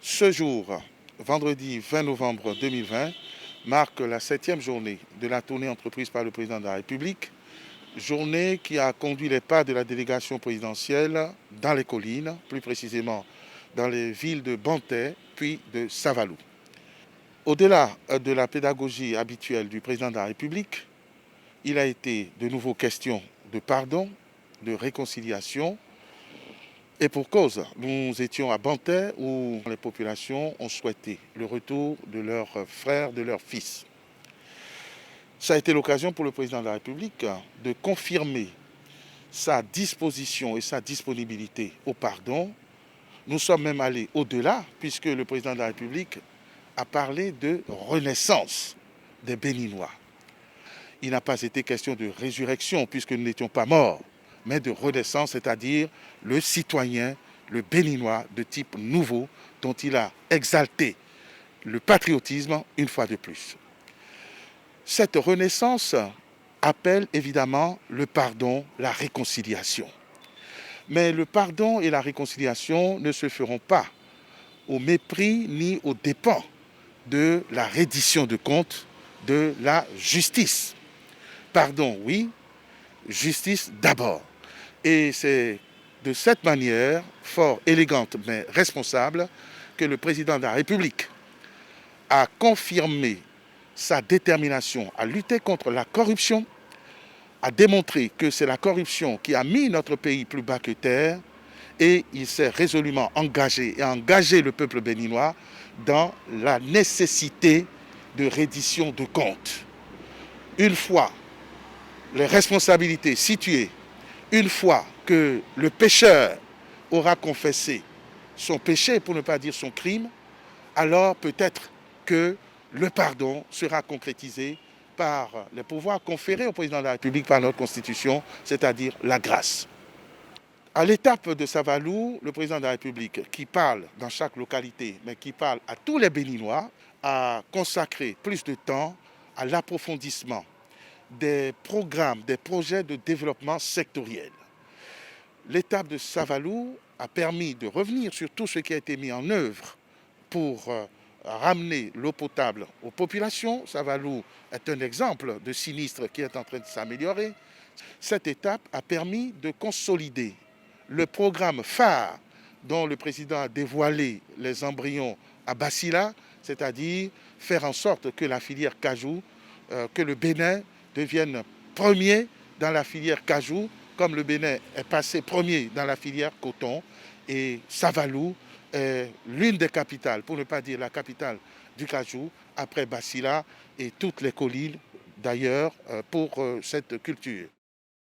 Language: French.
Ce jour, vendredi 20 novembre 2020, marque la 7e journée de la tournée entreprise par le président de la République, journée qui a conduit les pas de la délégation présidentielle dans les collines, plus précisément dans les villes de Bantais puis de Savalou. Au-delà de la pédagogie habituelle du président de la République, il a été de nouveau question de pardon, de réconciliation. Et pour cause, nous étions à Bantais où les populations ont souhaité le retour de leurs frères, de leurs fils. Ça a été l'occasion pour le président de la République de confirmer sa disposition et sa disponibilité au pardon. Nous sommes même allés au-delà puisque le président de la République a parlé de renaissance des Béninois. Il n'a pas été question de résurrection puisque nous n'étions pas morts, mais de renaissance, c'est-à-dire le citoyen, le Béninois de type nouveau dont il a exalté le patriotisme une fois de plus. Cette renaissance appelle évidemment le pardon, la réconciliation. Mais le pardon et la réconciliation ne se feront pas au mépris ni aux dépens de la reddition de comptes, de la justice. Pardon, oui, justice d'abord. Et c'est de cette manière, fort élégante mais responsable, que le président de la République a confirmé sa détermination à lutter contre la corruption, a démontré que c'est la corruption qui a mis notre pays plus bas que terre et il s'est résolument engagé et a engagé le peuple béninois dans la nécessité de reddition de comptes. Une fois les responsabilités situées, une fois que le pécheur aura confessé son péché, pour ne pas dire son crime, alors peut-être que le pardon sera concrétisé par les pouvoirs conférés au président de la République par notre Constitution, c'est-à-dire la grâce. À l'étape de Savalou, le président de la République, qui parle dans chaque localité, mais qui parle à tous les Béninois, a consacré plus de temps à l'approfondissement des programmes, des projets de développement sectoriel. L'étape de Savalou a permis de revenir sur tout ce qui a été mis en œuvre pour ramener l'eau potable aux populations. Savalou est un exemple de sinistre qui est en train de s'améliorer. Cette étape a permis de consolider le programme phare dont le président a dévoilé les embryons à Bassila, c'est-à-dire faire en sorte que la filière cajou, que le Bénin devienne premier dans la filière cajou, comme le Bénin est passé premier dans la filière coton. Et Savalou est l'une des capitales, pour ne pas dire la capitale du cajou, après Bassila et toutes les collines d'ailleurs pour cette culture.